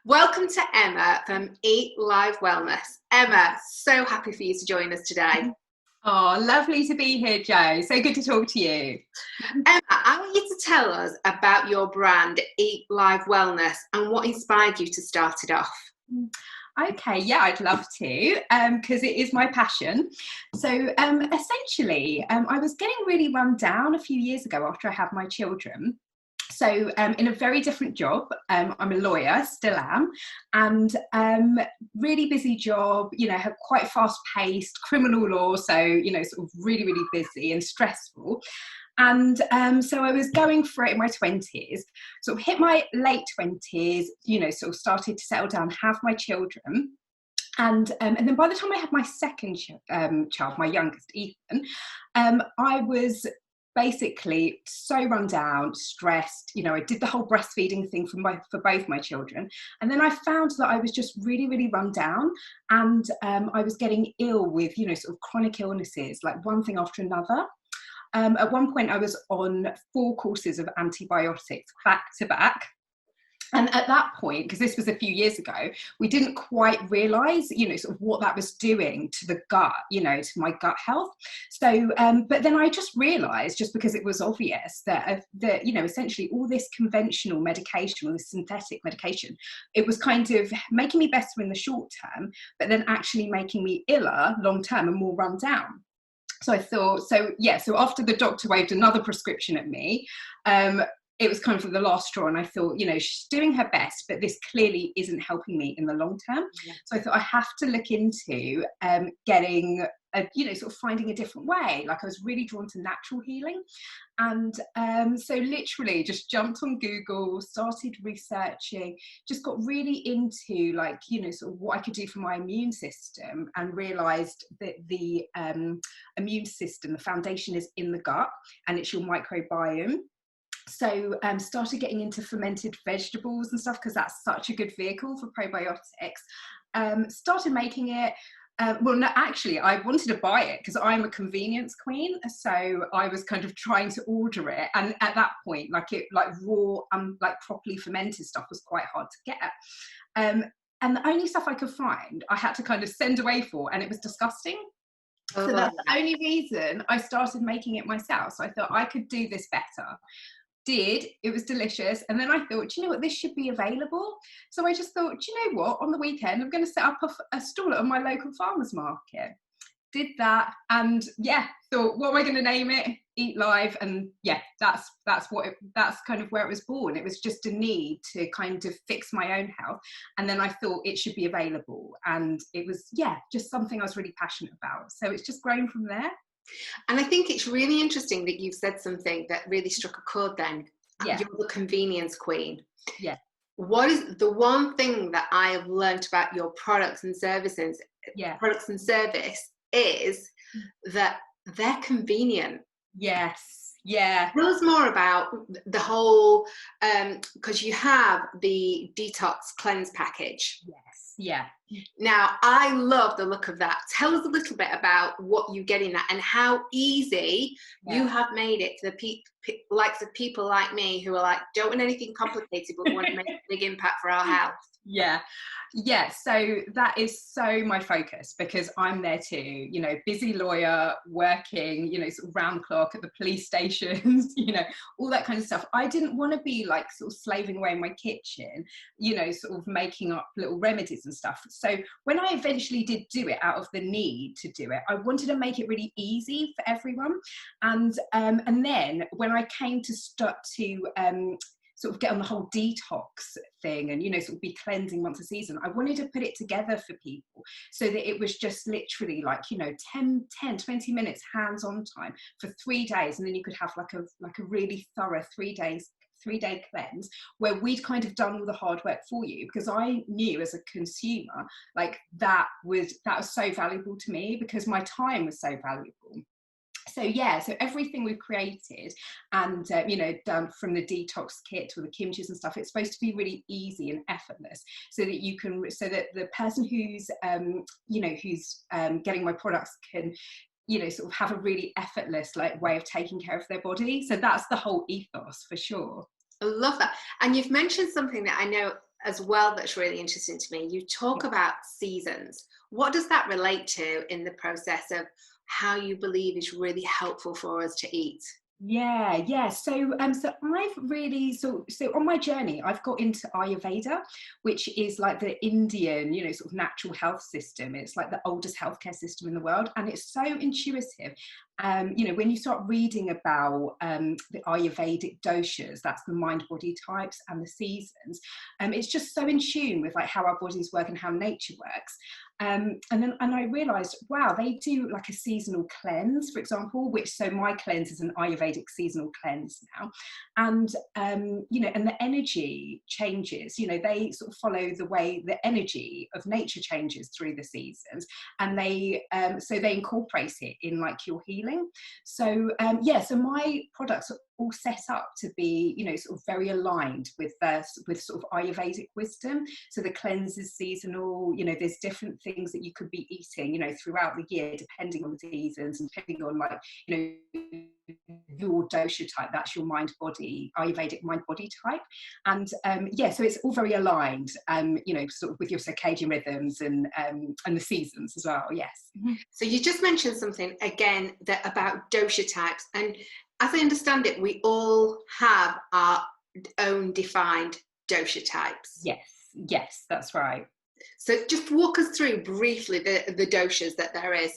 Welcome to Emma from Eat Live Wellness. Emma, so happy for you to join us today. Oh, lovely to be here, Jo. So good to talk to you. Emma, I want you to tell us about your brand, Eat Live Wellness, and what inspired you to start it off. Okay, yeah, I'd love to, because it is my passion. So essentially, I was getting really run down a few years ago after I had my children. So in a very different job, I'm a lawyer, still am, and really busy job, have quite fast paced criminal law. So, sort of really, really busy and stressful. And so I was going for it in my 20s, sort of hit my late 20s, sort of started to settle down, have my children. And then by the time I had my second child, my youngest, Ethan, I was basically so run down, stressed. I did the whole breastfeeding thing for both my children, and then I found that I was just really, really run down, and I was getting ill with sort of chronic illnesses, like one thing after another. At one point I was on 4 courses of antibiotics back to back. And at that point, because this was a few years ago, we didn't quite realise, sort of what that was doing to the gut, to my gut health. So, but then I just realised, just because it was obvious that essentially all this conventional medication, or this synthetic medication, it was kind of making me better in the short term, but then actually making me iller long term and more run down. So I thought, so after the doctor waved another prescription at me, it was kind of the last straw, and I thought, she's doing her best, but this clearly isn't helping me in the long term. Yeah. So I thought I have to look into getting, sort of finding a different way. Like I was really drawn to natural healing. And so literally just jumped on Google, started researching, just got really into sort of what I could do for my immune system, and realised that the immune system, the foundation is in the gut, and it's your microbiome. So started getting into fermented vegetables and stuff, because that's such a good vehicle for probiotics. Started making it. Well, no, actually, I wanted to buy it because I'm a convenience queen. So I was kind of trying to order it, and at that point, like raw, properly fermented stuff was quite hard to get. And the only stuff I could find, I had to kind of send away for, and it was disgusting. So that's the only reason I started making it myself. So I thought I could do this better. It was delicious, and then I thought, do you know what, this should be available. So I just thought, do you know what, on the weekend I'm going to set up a stall at my local farmers market. Did that, and thought, what am I going to name it? Eat Live. And that's kind of where it was born. It was just a need to kind of fix my own health, and then I thought it should be available, and it was just something I was really passionate about. So it's just grown from there. And I think it's really interesting that you've said something that really struck a chord then. Yeah. You're the convenience queen. Yeah. What is the one thing that I have learned about your products and services, products and service, is that they're convenient. Yes. Yeah. Tell us more about the whole, because you have the detox cleanse package. Yes. Yeah. Now, I love the look of that. Tell us a little bit about what you get in that, and how easy you have made it for the likes of people like me who are like, don't want anything complicated, but want to make a big impact for our health. Yeah, so that is so my focus, because I'm there too, busy lawyer, working, sort of round the clock at the police stations, all that kind of stuff. I didn't want to be sort of slaving away in my kitchen, sort of making up little remedies and stuff. So when I eventually did do it out of the need to do it, I wanted to make it really easy for everyone. And then when I came to start to sort of get on the whole detox thing, and sort of be cleansing once a season, I wanted to put it together for people so that it was just literally 10 20 minutes hands-on time for 3 days, and then you could have like a really thorough 3-day cleanse where we'd kind of done all the hard work for you, because I knew as a consumer that was so valuable to me, because my time was so valuable. So everything we've created and done, from the detox kit to the kimchis and stuff, it's supposed to be really easy and effortless, so that the person who's getting my products can sort of have a really effortless way of taking care of their body. So that's the whole ethos, for sure. I love that. And you've mentioned something that I know as well that's really interesting to me. You talk about seasons. What does that relate to in the process of how you believe is really helpful for us to eat? Yeah. So I've really so on my journey, I've got into Ayurveda, which is like the Indian, sort of natural health system. It's like the oldest healthcare system in the world, and it's so intuitive. When you start reading about the Ayurvedic doshas, that's the mind, body types, and the seasons. It's just so in tune with like how our bodies work and how nature works. And I realized, wow, they do like a seasonal cleanse, for example, so my cleanse is an Ayurvedic seasonal cleanse now. And, and the energy changes, they sort of follow the way the energy of nature changes through the seasons. And so they incorporate it in like your healing. So, so my products are all set up to be, sort of very aligned with sort of Ayurvedic wisdom. So the cleanse is seasonal, there's different things that you could be eating, throughout the year, depending on the seasons and depending on like, your dosha type, that's your mind body, Ayurvedic mind body type. And so it's all very aligned, sort of with your circadian rhythms and the seasons as well. Yes. So you just mentioned something again about dosha types, and as I understand it, we all have our own defined dosha types. Yes, that's right. So just walk us through briefly the doshas that there is.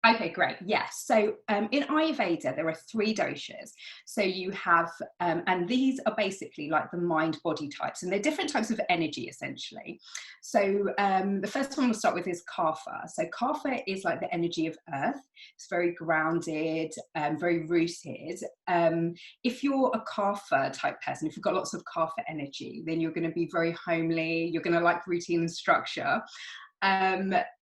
Okay, great. Yes. So in Ayurveda, there are 3 doshas. So you have, and these are basically like the mind body types, and they're different types of energy essentially. So the first one we'll start with is Kapha. So Kapha is like the energy of earth. It's very grounded, very rooted. If you're a Kapha type person, if you've got lots of Kapha energy, then you're going to be very homely. You're going to like routine and structure.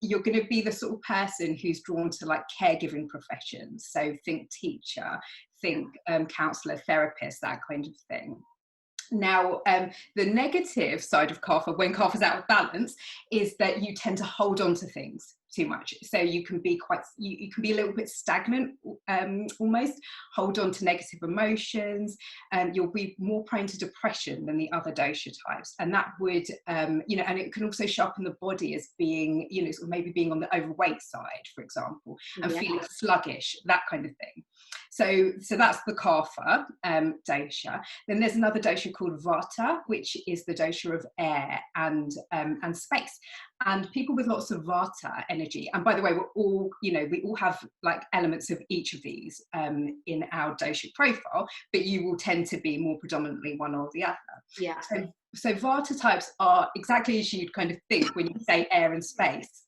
You're going to be the sort of person who's drawn to like caregiving professions. So think teacher, think counsellor, therapist, that kind of thing. Now, the negative side of Kapha, when Kapha's out of balance, is that you tend to hold on to things too much. So you can be you can be a little bit stagnant, almost hold on to negative emotions. You'll be more prone to depression than the other dosha types, and that would, and it can also show up in the body as being, sort of maybe being on the overweight side, for example, and feeling sluggish, that kind of thing. So that's the Kapha dosha. Then there's another dosha called Vata, which is the dosha of air and space. And people with lots of Vata energy, and by the way, we all have like elements of each of these in our dosha profile, but you will tend to be more predominantly one or the other. Yeah. So Vata types are exactly as you'd kind of think when you say air and space.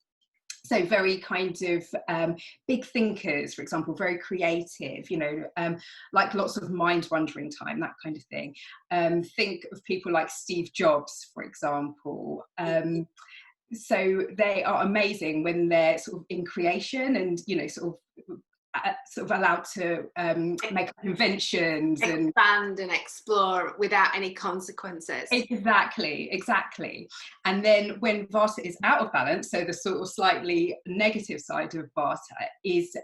So very kind of big thinkers, for example, very creative, like lots of mind-wandering time, that kind of thing. Think of people like Steve Jobs, for example. So they are amazing when they're sort of in creation and, sort of allowed to make inventions and expand and explore without any consequences. Exactly. And then when Vata is out of balance, so the sort of slightly negative side of Vata is,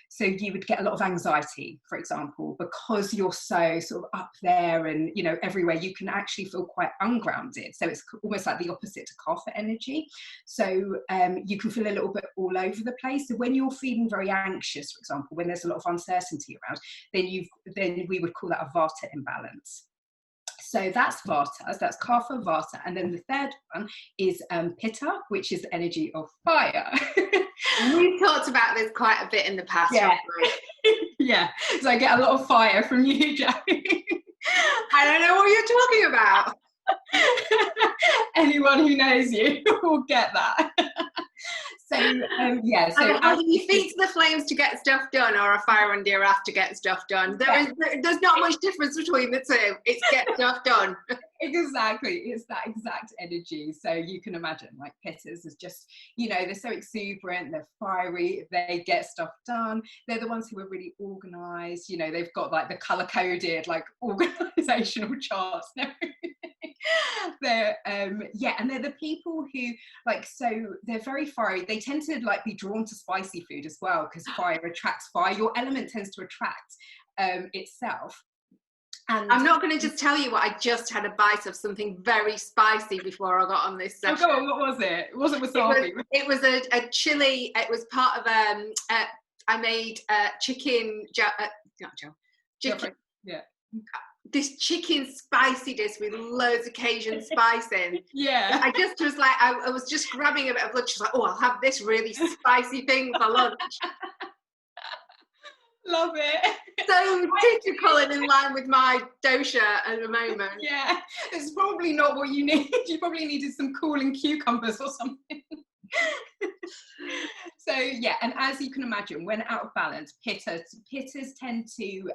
so you would get a lot of anxiety, for example, because you're so sort of up there and, everywhere, you can actually feel quite ungrounded. So it's almost like the opposite to Kapha energy. So you can feel a little bit all over the place. So when you're feeling very anxious, for example, when there's a lot of uncertainty around, then we would call that a Vata imbalance. So that's Vata, that's Kapha, Vata, and then the third one is Pitta, which is the energy of fire. We've talked about this quite a bit in the past. Yeah. Yeah, so I get a lot of fire from you, Jackie. I don't know what you're talking about. Anyone who knows you will get that. So Either you feed to the flames to get stuff done, or a fire under your ass to get stuff done. There's not much difference between the two. It's get stuff done. Exactly, it's that exact energy. So you can imagine, like Pittas is just, they're so exuberant, they're fiery, they get stuff done. They're the ones who are really organised. They've got like the colour coded, like organisational charts and everything. They're and they're the people who they're very fiery. They tend to like be drawn to spicy food as well, because fire attracts fire. Your element tends to attract itself. And I'm not going to just tell you what I just had a bite of something very spicy before I got on this session. Oh, go on, what was it? It wasn't wasabi. It was a chili. It was part of I made chicken. Chicken. Yeah. This chicken spicy dish with loads of Cajun spice in. Yeah. I just was like, I was just grabbing a bit of lunch. Just like, oh, I'll have this really spicy thing for lunch. Love it. So typical and in line with my dosha at the moment. Yeah, it's probably not what you need. You probably needed some cooling cucumbers or something. So yeah, and as you can imagine, when out of balance, pitters tend to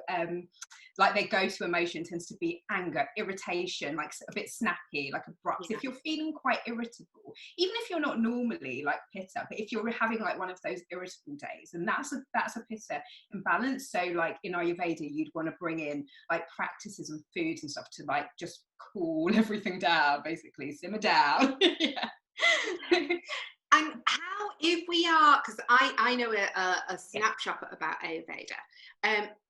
like their go-to emotion tends to be anger, irritation, like a bit snappy, like abrupt. Yeah. If you're feeling quite irritable, even if you're not normally like pitta, but if you're having like one of those irritable days, and that's a pitta imbalance. So like in Ayurveda, you'd want to bring in like practices and foods and stuff to like just cool everything down, basically simmer down. Yeah. And how, if we are, because I know a snapshot about Ayurveda,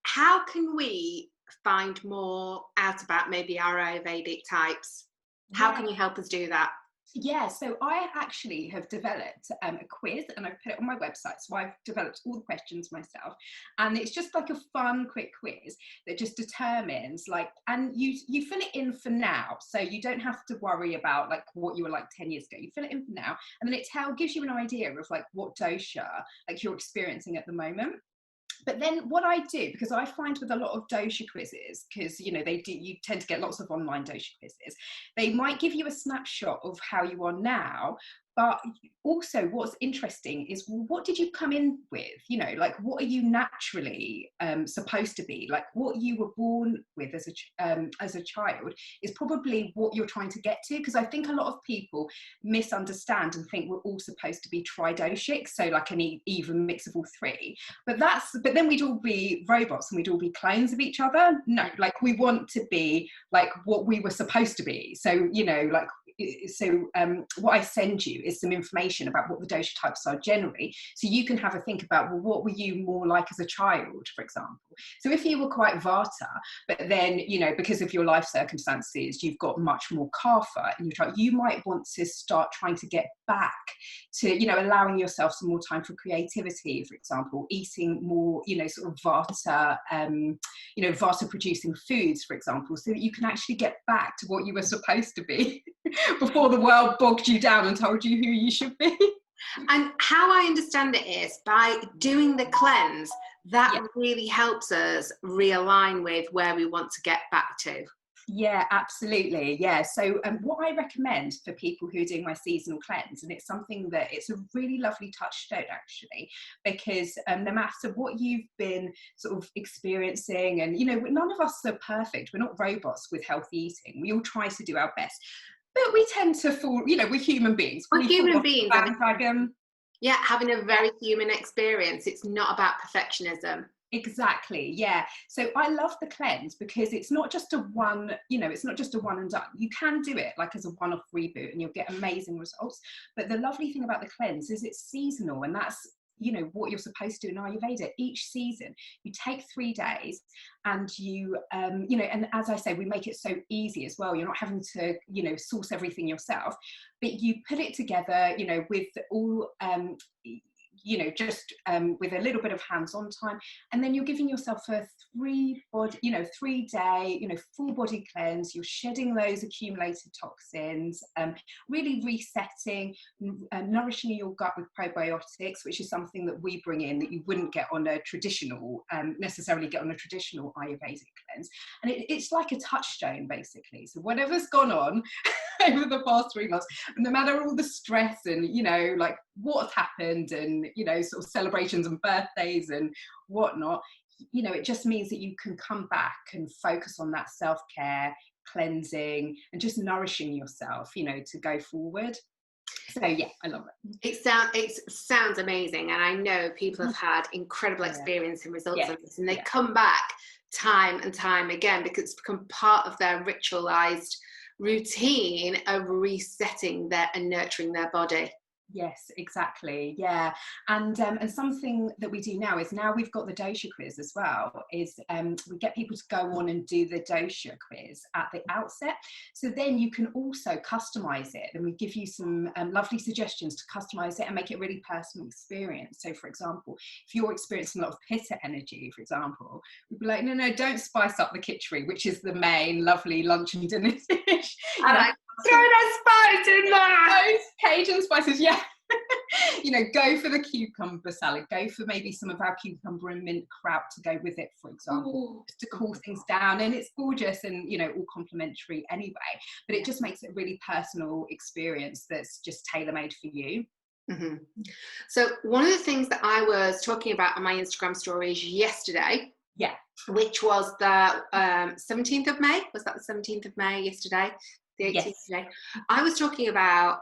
how can we find more out about maybe our Ayurvedic types? How can you help us do that? Yeah, so I actually have developed a quiz, and I've put it on my website. So I've developed all the questions myself, and it's just like a fun, quick quiz that just determines like, and you fill it in for now, so you don't have to worry about like what you were like 10 years ago. You fill it in for now, and then it gives you an idea of like what dosha like you're experiencing at the moment. But then what I do, because I find with a lot of dosha quizzes, because you tend to get lots of online dosha quizzes, they might give you a snapshot of how you are now, but also what's interesting is, what did you come in with? You know, like what are you naturally supposed to be? Like what you were born with as a child is probably what you're trying to get to, because I think a lot of people misunderstand and think we're all supposed to be tridoshic, so like an even mix of all three. But then we'd all be robots and we'd all be clones of each other. No, like we want to be like what we were supposed to be. So, you know, like, so what I send you is some information about what the dosha types are generally, so you can have a think about, well, what were you more like as a child, for example. So if you were quite vata, but then, you know, because of your life circumstances, you've got much more kapha in your child, you might want to start trying to get back to, you know, allowing yourself some more time for creativity, for example, eating more, you know, sort of vata, you know, vata producing foods, for example, so that you can actually get back to what you were supposed to be before the world bogged you down and told you who you should be. And how I understand it is by doing the cleanse, that really helps us realign with where we want to get back to. Yeah, absolutely. Yeah. So what I recommend for people who are doing my seasonal cleanse, and it's something that it's a really lovely touchstone actually, because no matter what you've been sort of experiencing, and you know, none of us are perfect. We're not robots with healthy eating. We all try to do our best, but we tend to fall, you know, we're human beings. We're human beings. Yeah, having a very human experience. It's not about perfectionism. Exactly, yeah. So I love the cleanse because it's not just a one, you know, it's not just a one and done. You can do it like as a one-off reboot and you'll get amazing results. But the lovely thing about the cleanse is it's seasonal, and that's, you know, what you're supposed to do in Ayurveda. Each season, you take 3 days and you, you know, and as I say, we make it so easy as well. You're not having to, you know, source everything yourself, but you put it together, you know, with all, you know, just with a little bit of hands-on time, and then you're giving yourself a 3-day, you know, full body cleanse. You're shedding those accumulated toxins, really resetting, nourishing your gut with probiotics, which is something that we bring in that you wouldn't get on a traditional, necessarily get on a traditional Ayurvedic cleanse. And it's like a touchstone basically. So whatever's gone on over the past 3 months, no matter all the stress and, you know, like what's happened, and, you know, sort of celebrations and birthdays and whatnot, you know, it just means that you can come back and focus on that self-care, cleansing, and just nourishing yourself, you know, to go forward. So yeah, I love it. It sounds amazing, and I know people have had incredible experience and results of this, and they come back time and time again because it's become part of their ritualized routine of resetting and nurturing their body. Yes, exactly. Yeah, and something that we do now is, now we've got the dosha quiz as well. Is we get people to go on and do the dosha quiz at the outset. So then you can also customize it, and we give you some lovely suggestions to customize it and make it a really personal experience. So, for example, if you're experiencing a lot of pitta energy, for example, we'd be like, no, don't spice up the kitchery, which is the main lovely lunch and dinner dish. I like throw that spice in there. Those Cajun spices, yeah. You know, go for the cucumber salad, go for maybe some of our cucumber and mint kraut to go with it, for example. Ooh. Just to cool things down. And it's gorgeous and, you know, all complimentary anyway, but it just makes it a really personal experience that's just tailor-made for you. Mm-hmm. So one of the things that I was talking about on my Instagram stories yesterday, which was the 17th of May, was that the 17th of May yesterday? The 18th today. I was talking about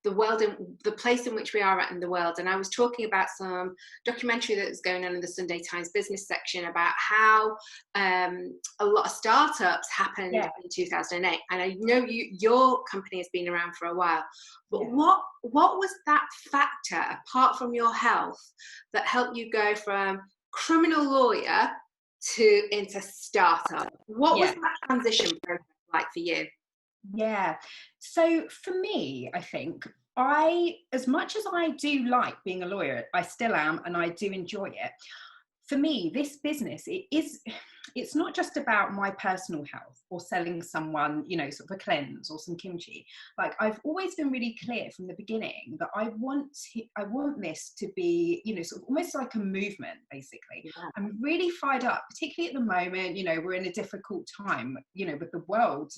the world and the place in which we are at in the world, and I was talking about some documentary that was going on in the Sunday Times business section about how a lot of startups happened in 2008. And I know your company has been around for a while, but what was that factor apart from your health that helped you go from criminal lawyer to into startup? What was that transition process like for you? Yeah. So for me, I think as much as I do like being a lawyer, I still am, and I do enjoy it. For me, this business, it's not just about my personal health or selling someone, you know, sort of a cleanse or some kimchi. Like, I've always been really clear from the beginning that I want this to be, you know, sort of almost like a movement, basically. Yeah. I'm really fired up, particularly at the moment. You know, we're in a difficult time, you know, with the world,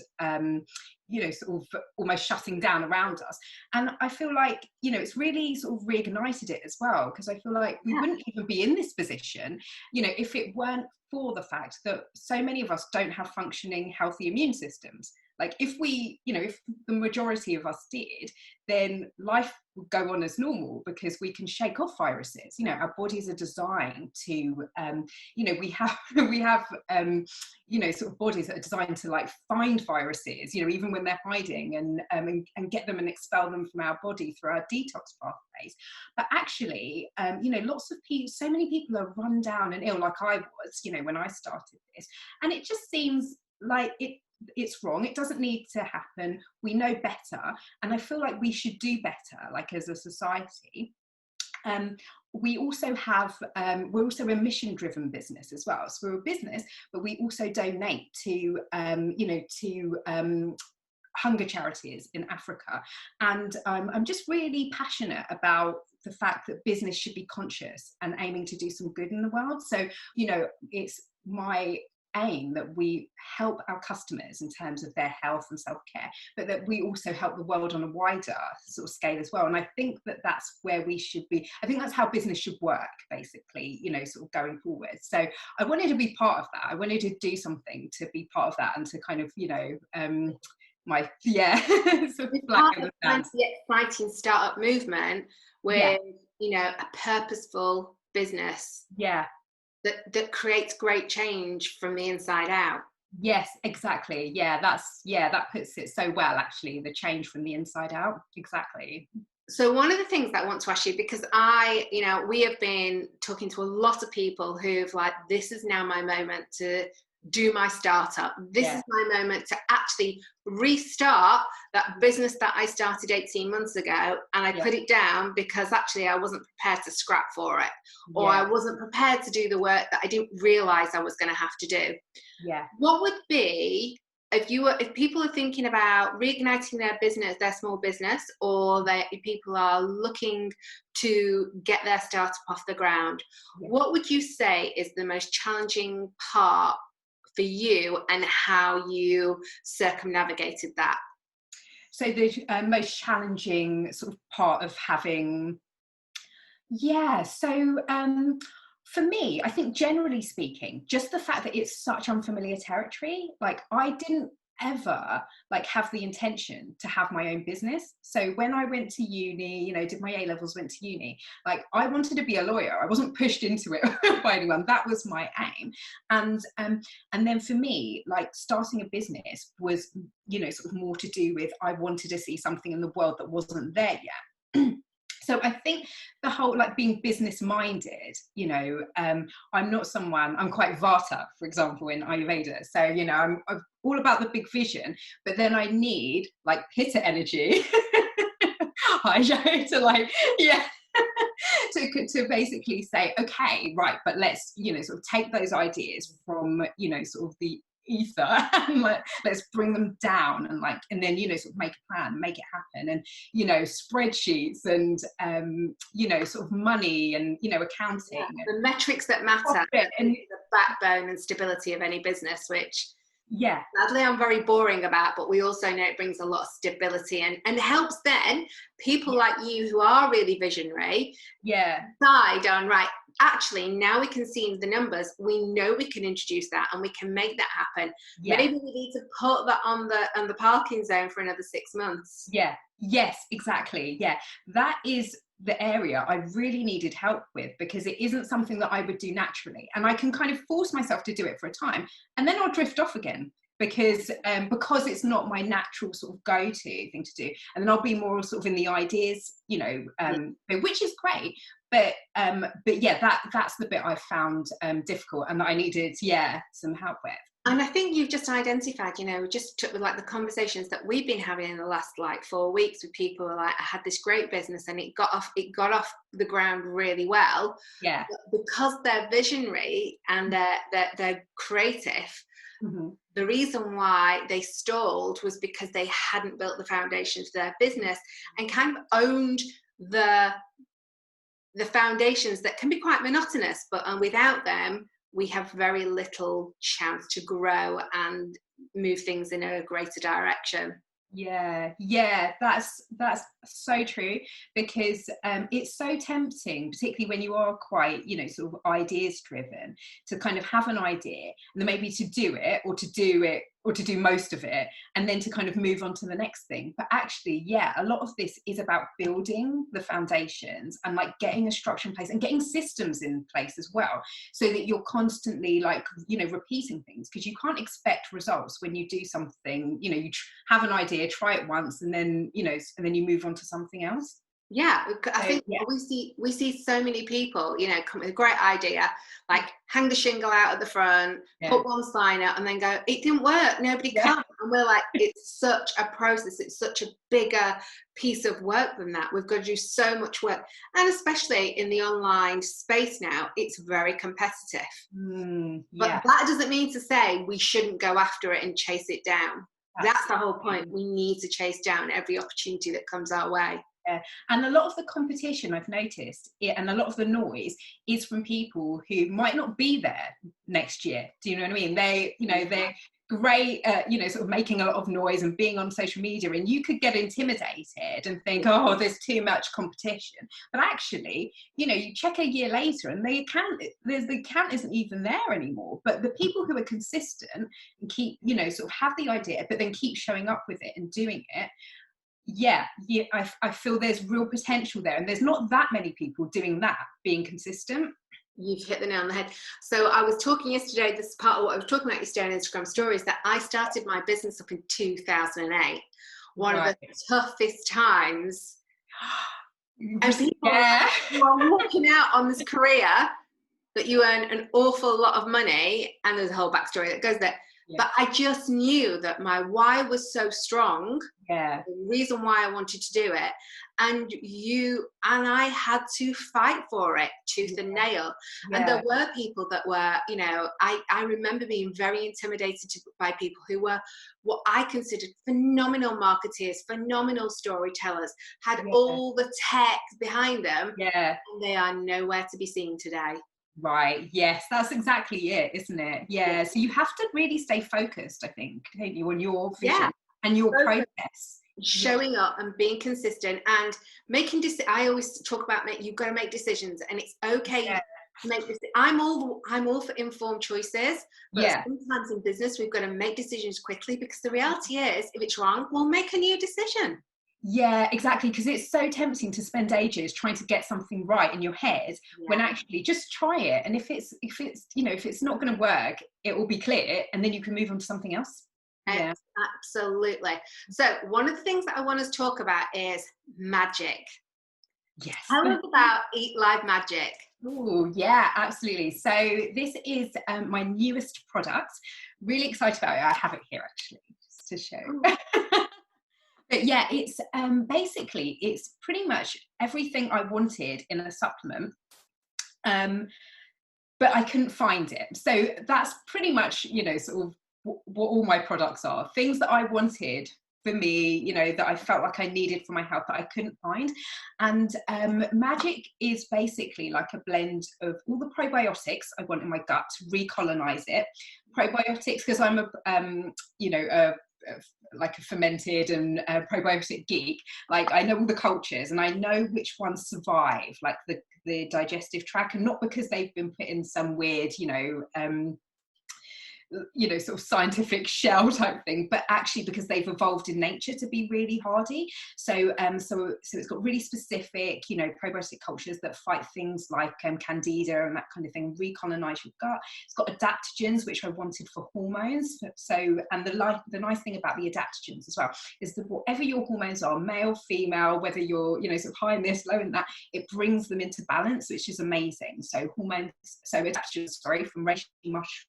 you know, sort of almost shutting down around us. And I feel like, you know, it's really sort of reignited it as well, because I feel like we wouldn't even be in this position, you know, if it weren't for the fact that so many of us don't have functioning, healthy immune systems. Like, if we, you know, if the majority of us did, then life would go on as normal, because we can shake off viruses. You know, our bodies are designed to, you know, we have, you know, sort of bodies that are designed to like find viruses, you know, even when they're hiding, and get them and expel them from our body through our detox pathways. But actually, you know, lots of people, so many people are run down and ill, like I was, you know, when I started this, and it just seems like it's wrong. It doesn't need to happen. We know better, and I feel like we should do better, like as a society. We also have, we're also a mission-driven business as well. So we're a business, but we also donate to, you know, to hunger charities in Africa. And I'm just really passionate about the fact that business should be conscious and aiming to do some good in the world. So, you know, it's my aim that we help our customers in terms of their health and self-care, but that we also help the world on a wider sort of scale as well. And I think that that's where we should be. I think that's how business should work, basically, you know, sort of going forward. So I wanted to be part of that. I wanted to do something to be part of that, and to kind of, you know, my sort of part of the exciting startup movement with you know, a purposeful business that creates great change from the inside out. Yes, exactly. That puts it so well, actually, the change from the inside out. Exactly. So one of the things that I want to ask you, because you know, we have been talking to a lot of people who've like, this is now my moment to do my startup. This is my moment to actually restart that business that I started 18 months ago, and I put it down because actually I wasn't prepared to scrap for it, or I wasn't prepared to do the work that I didn't realize I was going to have to do. What would be, if people are thinking about reigniting their business, their small business, or people are looking to get their startup off the ground, what would you say is the most challenging part for you, and how you circumnavigated that? So the most challenging sort of part of having, for me, I think generally speaking, just the fact that it's such unfamiliar territory. Like, I didn't ever like have the intention to have my own business. So when I went to uni, you know, did my A-levels, went to uni, like, I wanted to be a lawyer. I wasn't pushed into it by anyone. That was my aim. And then for me, like, starting a business was, you know, sort of more to do with, I wanted to see something in the world that wasn't there yet. So I think the whole like being business minded, you know, I'm not someone, I'm quite Vata, for example, in Ayurveda. So, you know, I'm all about the big vision, but then I need like Pitta energy. I know to like, yeah, to basically say, okay, right, but let's, you know, sort of take those ideas from, you know, sort of the ether and let's bring them down and like, and then, you know, sort of make a plan, make it happen. And, you know, spreadsheets and, you know, sort of money and, you know, accounting. The metrics that matter and the backbone and stability of any business, which sadly I'm very boring about, but we also know it brings a lot of stability and helps then people like you who are really visionary decide on, right, actually now we can see the numbers, we know we can introduce that and we can make that happen. Maybe we need to put that on the parking zone for another 6 months. Yes, exactly. That is the area I really needed help with, because it isn't something that I would do naturally, and I can kind of force myself to do it for a time and then I'll drift off again because it's not my natural sort of go-to thing to do, and then I'll be more sort of in the ideas, you know, which is great, but that's the bit I found difficult and that I needed some help with. And I think you've just identified, you know, just took with like the conversations that we've been having in the last like 4 weeks with people who are like, I had this great business and it got off the ground really well. Yeah. But because they're visionary and they're creative, the reason why they stalled was because they hadn't built the foundations for their business and kind of owned the foundations that can be quite monotonous, but without them, we have very little chance to grow and move things in a greater direction. That's so true, because it's so tempting, particularly when you are quite, you know, sort of ideas driven, to kind of have an idea and then maybe to do it or to do most of it and then to kind of move on to the next thing. But actually, a lot of this is about building the foundations and like getting a structure in place and getting systems in place as well, so that you're constantly like, you know, repeating things, because you can't expect results when you do something, you know, you have an idea, try it once, and then, you know, and then you move on to something else. I think we see so many people, you know, come with a great idea, like hang the shingle out at the front, put one sign out, and then go, it didn't work, nobody comes. And we're like, it's such a process, it's such a bigger piece of work than that. We've got to do so much work, and especially in the online space now, it's very competitive. But that doesn't mean to say we shouldn't go after it and chase it down. That's the whole point. We need to chase down every opportunity that comes our way. And a lot of the competition I've noticed, and a lot of the noise, is from people who might not be there next year. Do you know what I mean? They, you know, they're great at, you know, sort of making a lot of noise and being on social media, and you could get intimidated and think, oh, there's too much competition. But actually, you know, you check a year later and the account isn't even there anymore. But the people who are consistent and keep, you know, sort of have the idea, but then keep showing up with it and doing it, I feel there's real potential there, and there's not that many people doing that, being consistent. You've hit the nail on the head. So I was talking yesterday, this is part of what I was talking about yesterday on Instagram stories, that I started my business up in 2008, one of the toughest times. And people who are looking out on this career that you earn an awful lot of money, and there's a whole backstory that goes there. But I just knew that my why was so strong, the reason why I wanted to do it, and I had to fight for it tooth and nail. And there were people that were, you know, I remember being very intimidated by people who were what I considered phenomenal marketeers, phenomenal storytellers, had all the tech behind them, and they are nowhere to be seen today. Right. Yes, that's exactly it, isn't it? Yeah. So you have to really stay focused, I think, don't you, on your vision and your process. Showing up and being consistent and making I always talk about you've got to make decisions, and it's okay to make this. I'm all for informed choices, but sometimes in business we've got to make decisions quickly, because the reality is, if it's wrong, we'll make a new decision. Yeah, exactly, because it's so tempting to spend ages trying to get something right in your head, when actually just try it, and if it's you know, if it's not going to work, it will be clear, and then you can move on to something else. Absolutely. So one of the things that I want us to talk about is magic. Yes. Tell us about Eat Live Magic. Oh, yeah, absolutely. So this is my newest product. Really excited about it. I have it here actually, just to show. But yeah, it's basically, it's pretty much everything I wanted in a supplement, but I couldn't find it. So that's pretty much, you know, sort of what all my products are. Things that I wanted for me, you know, that I felt like I needed for my health that I couldn't find. And Magic is basically like a blend of all the probiotics I want in my gut to recolonize it. Probiotics, because I'm you know, like a fermented and probiotic geek, like I know all the cultures and I know which ones survive, like the digestive tract, and not because they've been put in some weird, sort of scientific shell type thing, but actually because they've evolved in nature to be really hardy. So it's got really specific, you know, probiotic cultures that fight things like candida and that kind of thing, recolonize your gut. It's got adaptogens, which I wanted for hormones. So, and the nice thing about the adaptogens as well is that whatever your hormones are, male, female, whether you're, you know, sort of high in this, low in that, it brings them into balance, which is amazing. So adaptogens, from reishi mushroom,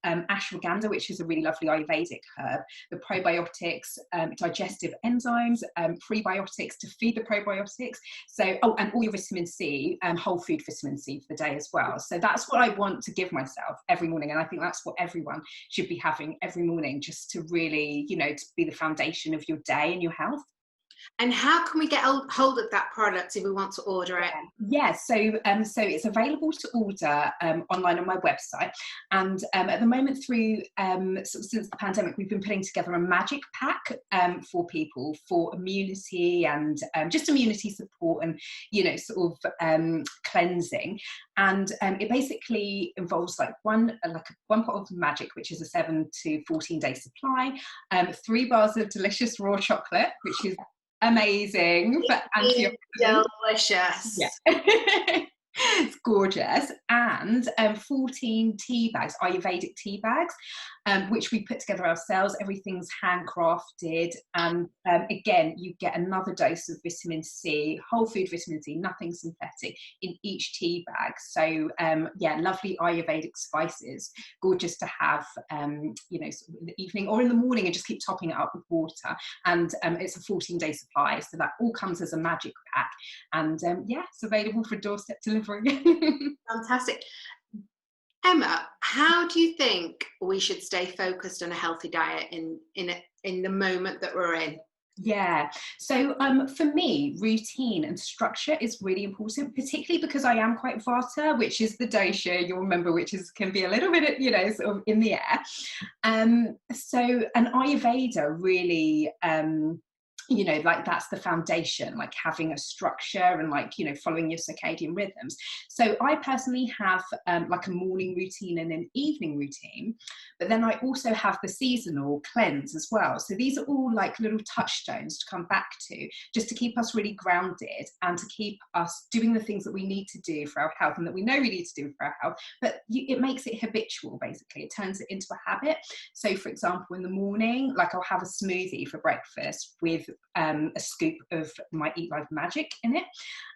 ashwagandha, which is a really lovely Ayurvedic herb, the probiotics, digestive enzymes, prebiotics to feed the probiotics. So, and all your vitamin C, whole food vitamin C for the day as well. So that's what I want to give myself every morning. And I think that's what everyone should be having every morning, just to really, you know, to be the foundation of your day and your health. And how can we get hold of that product if we want to order it? Yeah, so it's available to order online on my website, and at the moment, through sort of since the pandemic, we've been putting together a magic pack for people for immunity and just immunity support and, you know, sort of cleansing. And it basically involves like one pot of magic, which is a 7 to 14 day supply, 3 bars of delicious raw chocolate, which is amazing for antioxidants. Delicious. Yeah. It's gorgeous. And 14 tea bags, Ayurvedic tea bags, which we put together ourselves. Everything's handcrafted. And again, you get another dose of vitamin C, whole food vitamin C, nothing synthetic, in each tea bag. So yeah, lovely Ayurvedic spices. Gorgeous to have, you know, sort of in the evening or in the morning, and just keep topping it up with water. And it's a 14-day supply. So that all comes as a magic pack. And yeah, it's available for doorstep delivery. Fantastic. Emma, how do you think we should stay focused on a healthy diet in the moment that we're in? Yeah, so for me, routine and structure is really important, particularly because I am quite Vata, which is the dosha, you'll remember, which can be a little bit, you know, sort of in the air. So an Ayurveda really, you know, like that's the foundation, like having a structure and, like, you know, following your circadian rhythms. So I personally have like a morning routine and an evening routine, but then I also have the seasonal cleanse as well. So these are all like little touchstones to come back to, just to keep us really grounded and to keep us doing the things that we need to do for our health and that we know we need to do for our health, but it makes it habitual, basically. It turns it into a habit. So for example, in the morning, like I'll have a smoothie for breakfast with a scoop of my Eat Live Magic in it.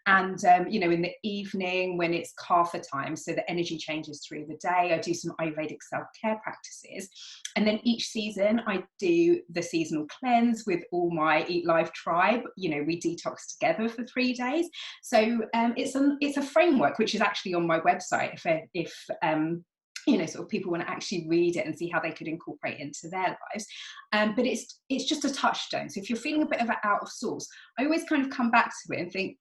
And, you know, in the evening when it's kapha time, so the energy changes through the day, I do some Ayurvedic self-care practices. And then each season I do the seasonal cleanse with all my Eat Live tribe. You know, we detox together for 3 days. So it's a framework which is actually on my website if you know, sort of people want to actually read it and see how they could incorporate it into their lives. But it's just a touchstone. So if you're feeling a bit of out of sorts, I always kind of come back to it and think,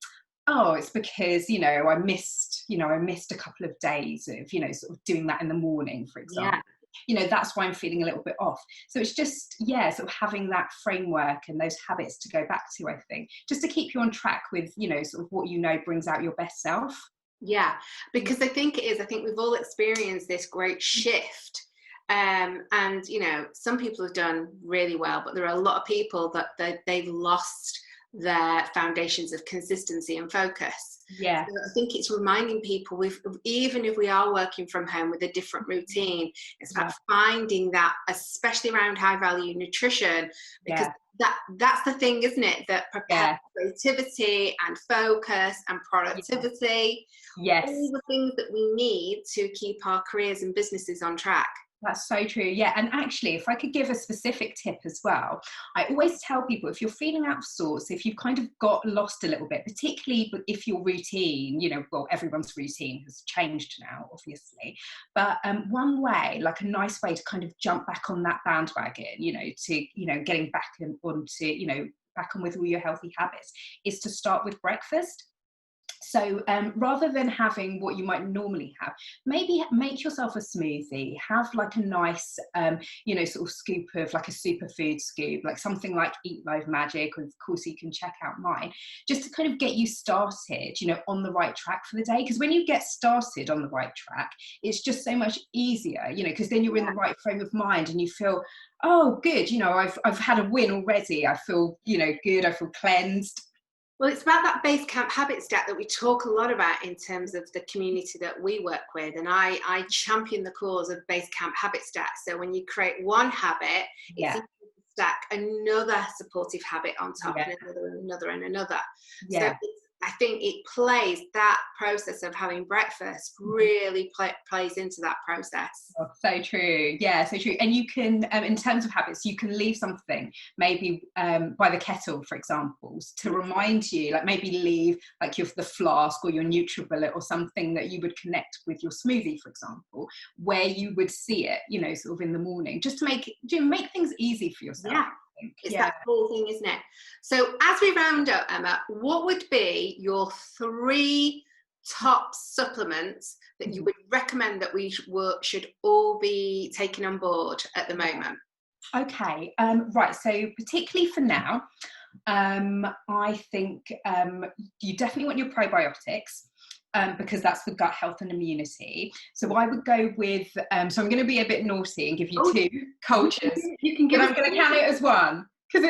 oh, it's because, you know, I missed a couple of days of, you know, sort of doing that in the morning, for example. Yeah. You know, that's why I'm feeling a little bit off. So it's just, yeah, sort of having that framework and those habits to go back to, I think, just to keep you on track with, you know, sort of what you know brings out your best self. Yeah, because I think we've all experienced this great shift. And, you know, some people have done really well, but there are a lot of people that they've lost their foundations of consistency and focus. Yeah. So I think it's reminding people, even if we are working from home with a different routine, it's about finding that, especially around high value nutrition, because that's the thing, isn't it, that prepares creativity and focus and productivity. Yes. All the things that we need to keep our careers and businesses on track. That's so true. Yeah. And actually, if I could give a specific tip as well, I always tell people, if you're feeling out of sorts, if you've kind of got lost a little bit, particularly if your routine, you know, well, everyone's routine has changed now, obviously. But one way, like a nice way to kind of jump back on that bandwagon, you know, to, you know, getting back onto, you know, back on with all your healthy habits, is to start with breakfast. So rather than having what you might normally have, maybe make yourself a smoothie, have like a nice, you know, sort of scoop of like a superfood scoop, like something like Eat Live Magic, or of course you can check out mine, just to kind of get you started, you know, on the right track for the day. Because when you get started on the right track, it's just so much easier, you know, because then you're in the right frame of mind and you feel, oh, good, you know, I've had a win already. I feel, you know, good. I feel cleansed. Well, it's about that base camp habit stack that we talk a lot about in terms of the community that we work with. And I champion the cause of base camp habit stack. So when you create one habit, it's easy to stack another supportive habit on top, and another and another. So I think it plays, that process of having breakfast really plays into that process. Oh, so true. Yeah, so true. And you can, in terms of habits, you can leave something maybe by the kettle, for example, to remind you, like maybe leave like the flask or your NutriBullet or something that you would connect with your smoothie, for example, where you would see it, you know, sort of in the morning, just to make things easy for yourself. Yeah. It's that whole thing, isn't it? So as we round up, Emma, what would be your 3 top supplements that you would recommend that we should all be taking on board at the moment? Okay, right, so particularly for now, I think you definitely want your probiotics. Because that's for gut health and immunity. So I would go with, so I'm going to be a bit naughty and give you 2 cultures. You can give I'm going to count it as one. So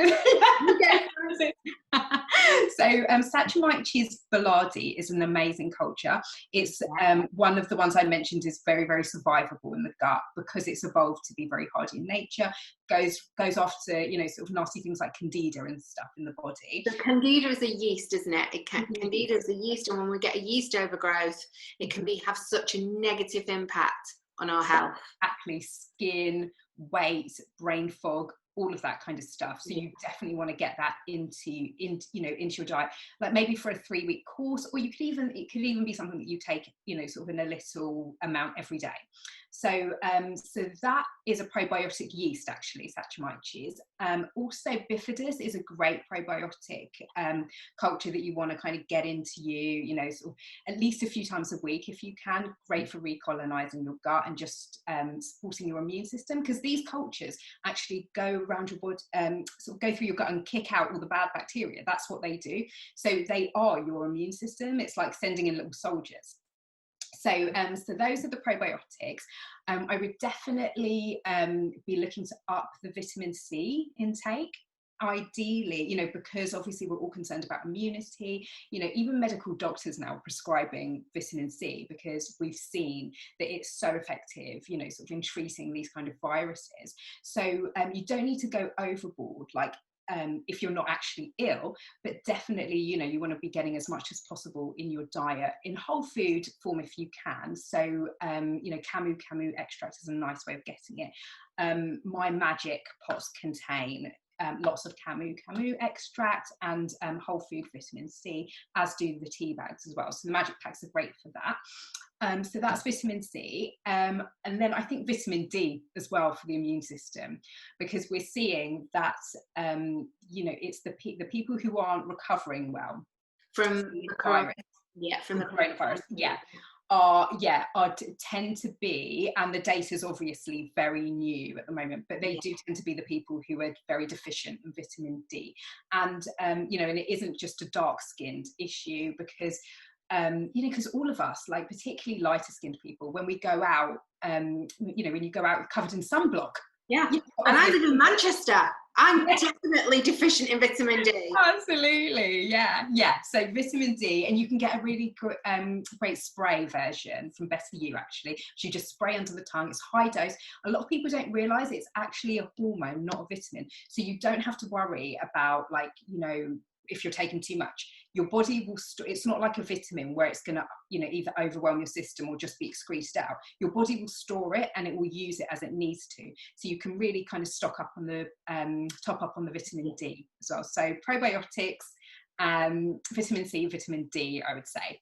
Saccharomyces boulardii is an amazing culture. It's one of the ones I mentioned is very, very survivable in the gut because it's evolved to be very hardy in nature. Goes after, you know, sort of nasty things like candida and stuff in the body. So candida is a yeast, isn't it? Candida is a yeast, and when we get a yeast overgrowth, it can have such a negative impact on our health. Exactly, skin, weight, brain fog, all of that kind of stuff. So you definitely want to get that into your diet, like maybe for a 3-week course, or it could even be something that you take, you know, sort of in a little amount every day. So so that is a probiotic yeast, actually, Saccharomyces. Also bifidus is a great probiotic culture that you want to kind of get into you know, sort of at least a few times a week if you can. Great for recolonizing your gut and just supporting your immune system, because these cultures actually go around your body, sort of go through your gut and kick out all the bad bacteria. That's what they do. So they are your immune system. It's like sending in little soldiers. So, so those are the probiotics. I would definitely be looking to up the vitamin C intake. Ideally, you know, because obviously we're all concerned about immunity, you know, even medical doctors now are prescribing vitamin C because we've seen that it's so effective, you know, sort of in treating these kind of viruses. So you don't need to go overboard, like if you're not actually ill, but definitely, you know, you want to be getting as much as possible in your diet in whole food form if you can. So, you know, camu extract is a nice way of getting it. My magic pots contain lots of camu extract and whole food vitamin C, as do the tea bags as well. So the magic packs are great for that. So that's vitamin C. And then I think vitamin D as well for the immune system, because we're seeing that, you know, it's the people who aren't recovering well from the virus. From the coronavirus. Tend to be, and the data is obviously very new at the moment, but they do tend to be the people who are very deficient in vitamin D. And, you know, and it isn't just a dark-skinned issue, because you know, because all of us, like particularly lighter skinned people, when we go out, you know, when you go out covered in sunblock. Yeah, and I live in Manchester. I'm definitely deficient in vitamin D. Absolutely, yeah. So vitamin D, and you can get a really great spray version from Better You, actually. So you just spray under the tongue. It's high dose. A lot of people don't realise it's actually a hormone, not a vitamin. So you don't have to worry about, like, you know, if you're taking too much. Your body will it's not like a vitamin where it's going to, you know, either overwhelm your system or just be excreted out. Your body will store it and it will use it as it needs to. So you can really kind of stock up on the top up on the vitamin D as well. So probiotics, vitamin C, vitamin D, I would say.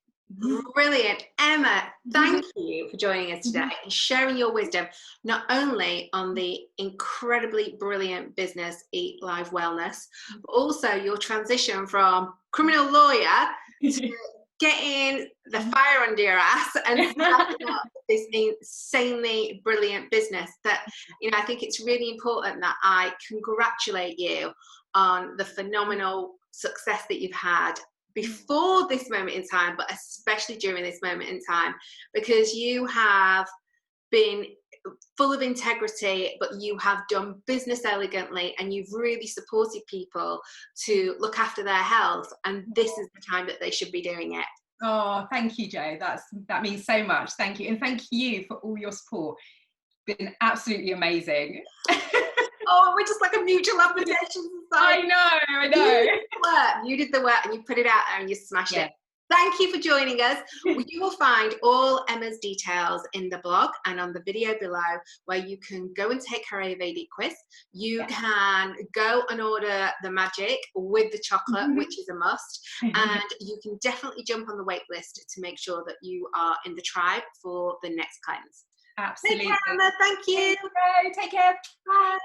Brilliant. Emma, thank you for joining us today and sharing your wisdom, not only on the incredibly brilliant business Eat Live Wellness, but also your transition from criminal lawyer to getting the fire under your ass and starting up this insanely brilliant business that, you know, I think it's really important that I congratulate you on the phenomenal success that you've had before this moment in time, but especially during this moment in time, because you have been full of integrity, but you have done business elegantly, and you've really supported people to look after their health, and this is the time that they should be doing it. Oh, thank you, Jo. That means so much. Thank you. And thank you for all your support. It's been absolutely amazing. Oh, we're just like a mutual admiration. I know. You did the work and you put it out there and you smashed it. Thank you for joining us. You will find all Emma's details in the blog and on the video below, where you can go and take her Ayurvedic quiz. You can go and order the magic with the chocolate, which is a must. And you can definitely jump on the wait list to make sure that you are in the tribe for the next cleanse. Absolutely. Take care, Emma. Thank you. Take care. Bye.